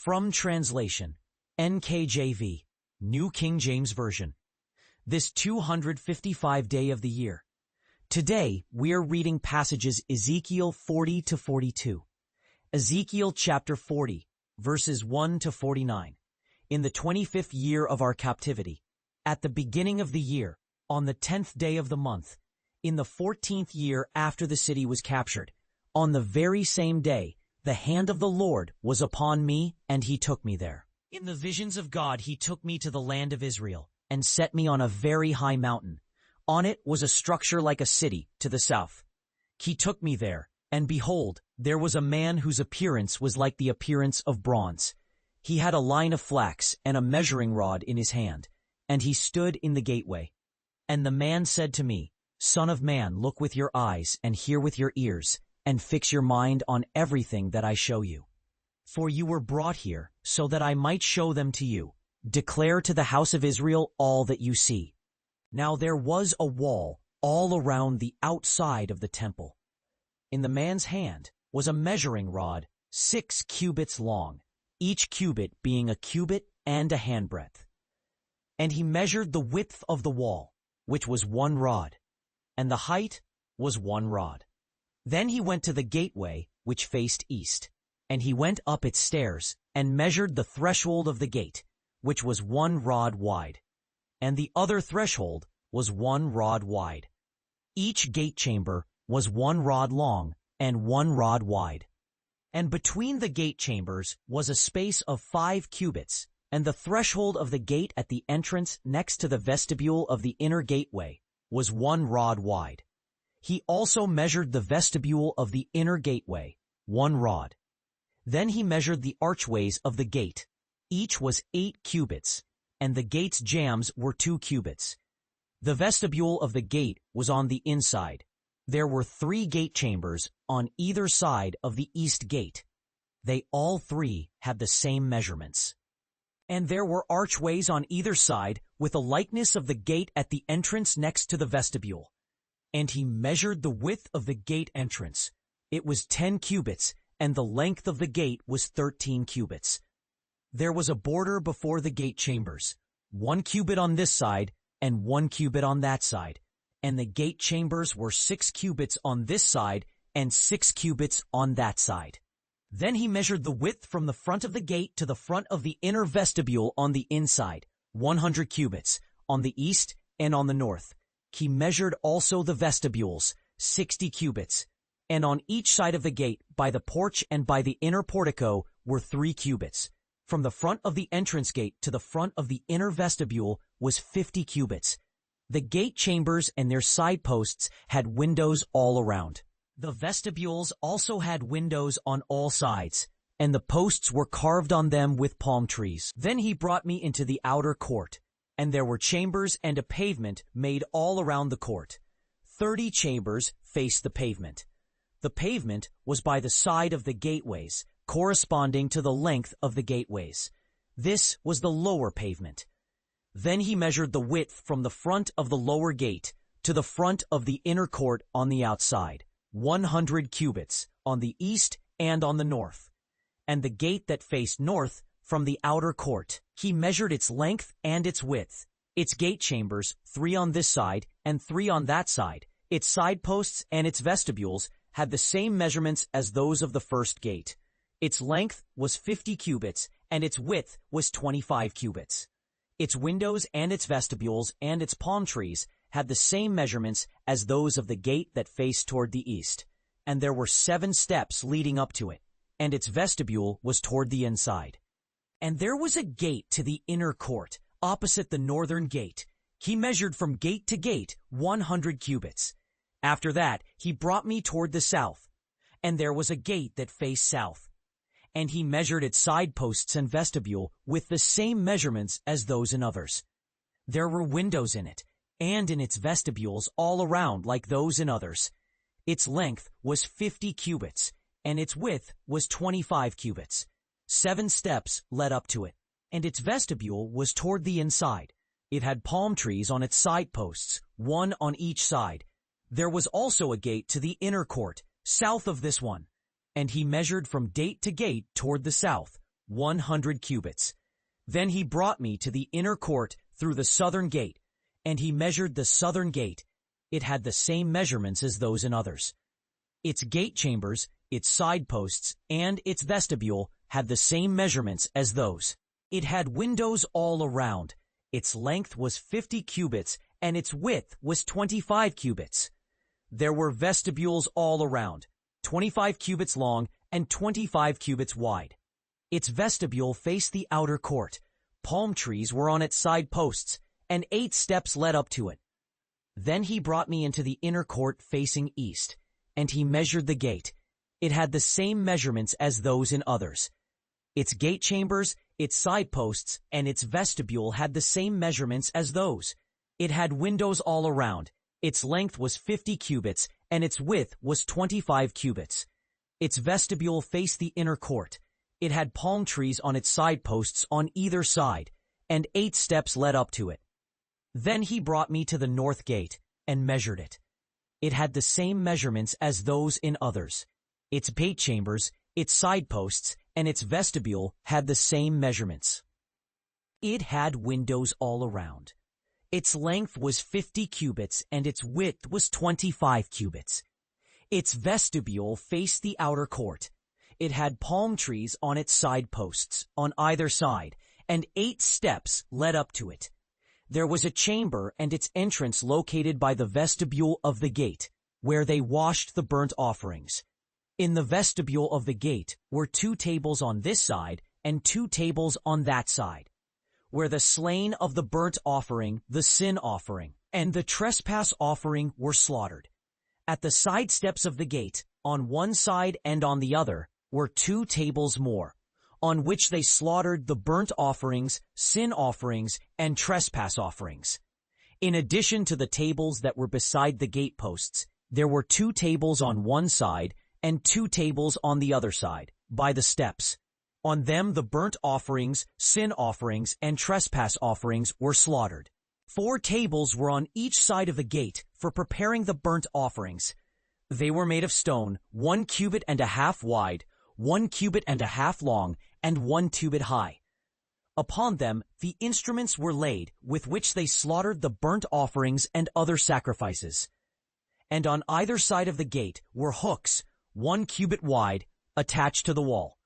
From translation, NKJV, New King James Version. This 255 day of the year. Today, we are reading passages Ezekiel 40 to 42. Ezekiel chapter 40, verses 1 to 49. In the 25th year of our captivity, at the beginning of the year, on the 10th day of the month, in the 14th year after the city was captured, on the very same day, the hand of the Lord was upon me, and he took me there. In the visions of God he took me to the land of Israel, and set me on a very high mountain. On it was a structure like a city to the south. He took me there, and behold, there was a man whose appearance was like the appearance of bronze. He had a line of flax and a measuring rod in his hand, and he stood in the gateway. And the man said to me, Son of man, look with your eyes and hear with your ears, and fix your mind on everything that I show you. For you were brought here, so that I might show them to you. Declare to the house of Israel all that you see. Now there was a wall all around the outside of the temple. In the man's hand was a measuring rod 6 cubits long, each cubit being a cubit and a handbreadth. And he measured the width of the wall, which was 1 rod, and the height was 1 rod. Then he went to the gateway, which faced east, and he went up its stairs, and measured the threshold of the gate, which was 1 rod wide, and the other threshold was 1 rod wide. Each gate chamber was 1 rod long, and 1 rod wide. And between the gate chambers was a space of 5 cubits, and the threshold of the gate at the entrance next to the vestibule of the inner gateway was 1 rod wide. He also measured the vestibule of the inner gateway, 1 rod. Then he measured the archways of the gate. Each was 8 cubits, and the gate's jambs were 2 cubits. The vestibule of the gate was on the inside. There were 3 gate chambers on either side of the east gate. They all 3 had the same measurements. And there were archways on either side with a likeness of the gate at the entrance next to the vestibule. And he measured the width of the gate entrance. It was 10 cubits, and the length of the gate was 13 cubits. There was a border before the gate chambers, 1 cubit on this side and 1 cubit on that side. And the gate chambers were 6 cubits on this side and 6 cubits on that side. Then he measured the width from the front of the gate to the front of the inner vestibule on the inside, 100 cubits, on the east and on the north. He measured also the vestibules, 60 cubits, and on each side of the gate, by the porch and by the inner portico, were 3 cubits. From the front of the entrance gate to the front of the inner vestibule was 50 cubits. The gate chambers and their side posts had windows all around. The vestibules also had windows on all sides, and the posts were carved on them with palm trees. Then he brought me into the outer court, and there were chambers and a pavement made all around the court. 30 chambers faced the pavement. The pavement was by the side of the gateways, corresponding to the length of the gateways. This was the lower pavement. Then he measured the width from the front of the lower gate to the front of the inner court on the outside, 100 cubits, on the east and on the north. And the gate that faced north from the outer court, he measured its length and its width. Its gate chambers, 3 on this side and 3 on that side. Its side posts and its vestibules had the same measurements as those of the first gate. Its length was 50 cubits, and its width was 25 cubits. Its windows and its vestibules and its palm trees had the same measurements as those of the gate that faced toward the east. And there were 7 steps leading up to it, and its vestibule was toward the inside. And there was a gate to the inner court, opposite the northern gate. He measured from gate to gate 100 cubits. After that, he brought me toward the south, and there was a gate that faced south. And he measured its side posts and vestibule with the same measurements as those in others. There were windows in it, and in its vestibules all around like those in others. Its length was 50 cubits, and its width was 25 cubits. 7 steps led up to it, and its vestibule was toward the inside. It had palm trees on its side posts, 1 on each side. There was also a gate to the inner court, south of this one, and he measured from gate to gate toward the south, 100 cubits. Then he brought me to the inner court through the southern gate, and he measured the southern gate. It had the same measurements as those in others. Its gate chambers, its side posts, and its vestibule had the same measurements as those. It had windows all around. Its length was 50 cubits, and its width was 25 cubits. There were vestibules all around, 25 cubits long and 25 cubits wide. Its vestibule faced the outer court. Palm trees were on its side posts, and 8 steps led up to it. Then he brought me into the inner court facing east, and he measured the gate. It had the same measurements as those in others. Its gate chambers, its side posts, and its vestibule had the same measurements as those. It had windows all around. Its length was 50 cubits, and its width was 25 cubits. Its vestibule faced the inner court. It had palm trees on its side posts on either side, and 8 steps led up to it. Then he brought me to the north gate and measured it. It had the same measurements as those in others. Its gate chambers, its side posts, and its vestibule had the same measurements. It had windows all around. Its length was 50 cubits, and its width was 25 cubits. Its vestibule faced the outer court. It had palm trees on its side posts on either side, and 8 steps led up to it. There was a chamber and its entrance located by the vestibule of the gate, where they washed the burnt offerings. In the vestibule of the gate were 2 tables on this side and 2 tables on that side, where the slain of the burnt offering, the sin offering, and the trespass offering were slaughtered. At the side steps of the gate, on one side and on the other, were 2 tables more, on which they slaughtered the burnt offerings, sin offerings, and trespass offerings. In addition to the tables that were beside the gate posts, there were 2 tables on one side and 2 tables on the other side, by the steps. On them the burnt offerings, sin offerings, and trespass offerings were slaughtered. 4 tables were on each side of the gate for preparing the burnt offerings. They were made of stone, 1 cubit and a half wide, 1 cubit and a half long, and 1 cubit high. Upon them the instruments were laid with which they slaughtered the burnt offerings and other sacrifices. And on either side of the gate were hooks, 1 cubit wide, attached to the wall.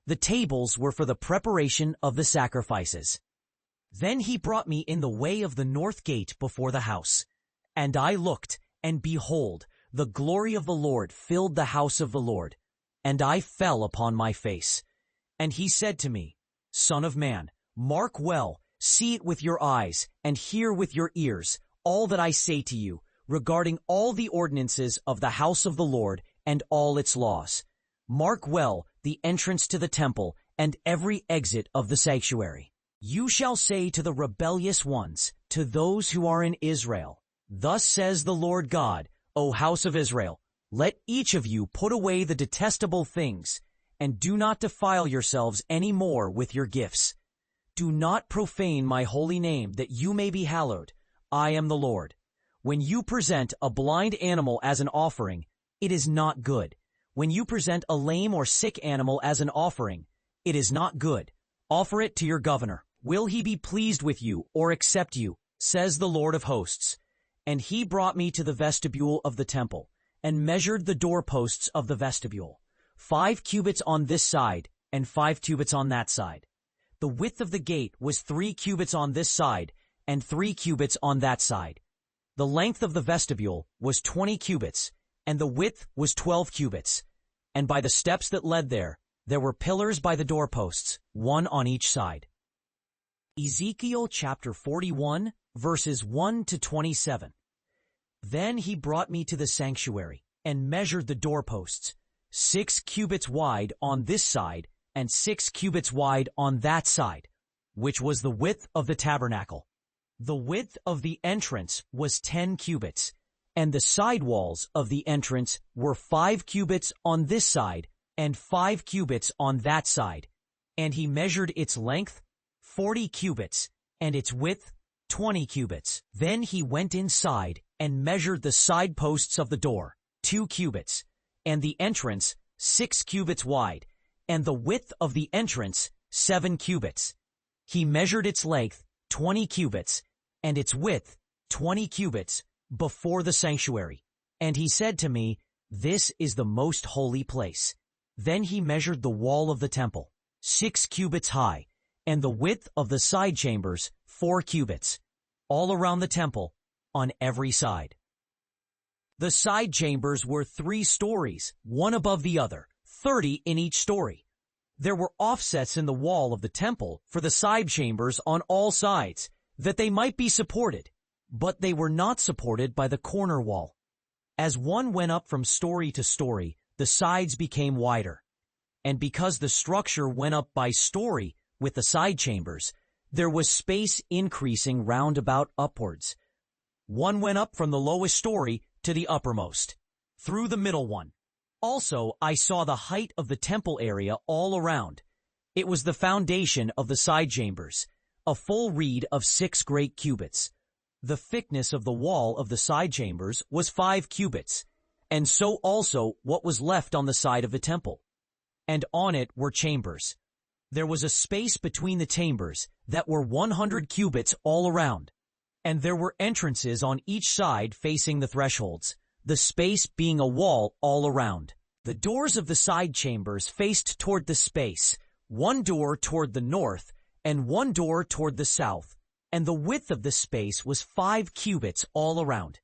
The tables were for the preparation of the sacrifices. Then he brought me in the way of the north gate before the house. And I looked, and behold, the glory of the Lord filled the house of the Lord. And I fell upon my face. And he said to me, Son of man, mark well, see it with your eyes, and hear with your ears all that I say to you regarding all the ordinances of the house of the Lord and all its laws. Mark well the entrance to the temple and every exit of the sanctuary. You shall say to the rebellious ones, to those who are in Israel, Thus says the Lord God, O house of Israel, let each of you put away the detestable things, and do not defile yourselves any more with your gifts. Do not profane my holy name, that you may be hallowed. I am the Lord. When you present a blind animal as an offering, it is not good. When you present a lame or sick animal as an offering, it is not good. Offer it to your governor. Will he be pleased with you or accept you, says the Lord of hosts. And he brought me to the vestibule of the temple, and measured the doorposts of the vestibule, 5 cubits on this side, and 5 cubits on that side. The width of the gate was 3 cubits on this side, and 3 cubits on that side. The length of the vestibule was 20 cubits, and the width was 12 cubits. And by the steps that led there were pillars by the doorposts, 1 on each side. Ezekiel chapter 41, verses 1 to 27. Then he brought me to the sanctuary, and measured the doorposts, 6 cubits wide on this side, and 6 cubits wide on that side, which was the width of the tabernacle. The width of the entrance was 10 cubits, and the side walls of the entrance were 5 cubits on this side, and 5 cubits on that side. And he measured its length 40 cubits, and its width 20 cubits. Then he went inside and measured the side posts of the door, 2 cubits, and the entrance 6 cubits wide, and the width of the entrance 7 cubits. He measured its length, 20 cubits, and its width, 20 cubits, before the sanctuary. And he said to me, "This is the most holy place." Then he measured the wall of the temple, 6 cubits high, and the width of the side chambers, 4 cubits, all around the temple, on every side. The side chambers were 3 stories, one above the other, 30 in each story. There were offsets in the wall of the temple for the side chambers on all sides, that they might be supported, but they were not supported by the corner wall. As one went up from story to story, the sides became wider. And because the structure went up by story with the side chambers, there was space increasing round about upwards. One went up from the lowest story to the uppermost, through the middle one. Also, I saw the height of the temple area all around. It was the foundation of the side chambers, a full reed of 6 great cubits. The thickness of the wall of the side chambers was 5 cubits, and so also what was left on the side of the temple. And on it were chambers. There was a space between the chambers that were 100 cubits all around. And there were entrances on each side facing the thresholds, the space being a wall all around. The doors of the side chambers faced toward the space, one door toward the north and one door toward the south, and the width of the space was 5 cubits all around.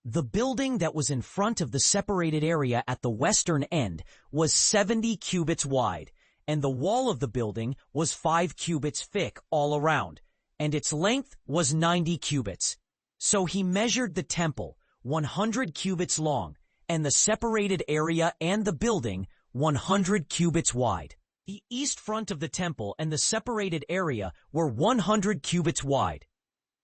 The building that was in front of the separated area at the western end was 70 cubits wide, and the wall of the building was 5 cubits thick all around, and its length was 90 cubits. So he measured the temple, 100 cubits long, and the separated area and the building, 100 cubits wide. The east front of the temple and the separated area were 100 cubits wide.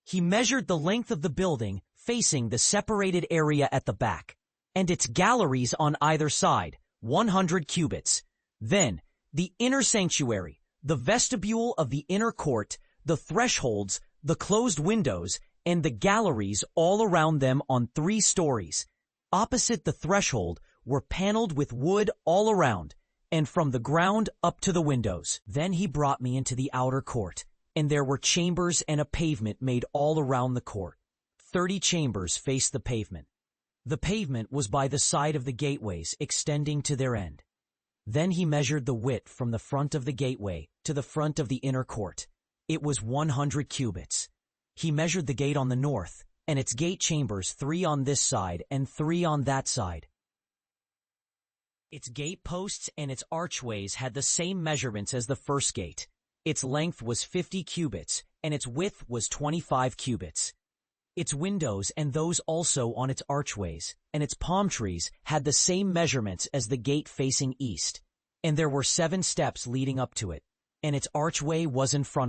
He measured the length of the building facing the separated area at the back, and its galleries on either side, 100 cubits. Then, the inner sanctuary, the vestibule of the inner court, the thresholds, the closed windows, and the galleries all around them on 3 stories. Opposite the threshold were paneled with wood all around, and from the ground up to the windows. Then he brought me into the outer court, and there were chambers and a pavement made all around the court. 30 chambers faced the pavement. The pavement was by the side of the gateways extending to their end. Then he measured the width from the front of the gateway to the front of the inner court. It was 100 cubits. He measured the gate on the north, and its gate chambers, 3 on this side and 3 on that side. Its gate posts and its archways had the same measurements as the first gate. Its length was 50 cubits, and its width was 25 cubits. Its windows and those also on its archways and its palm trees had the same measurements as the gate facing east, and there were 7 steps leading up to it, and its archway was in front of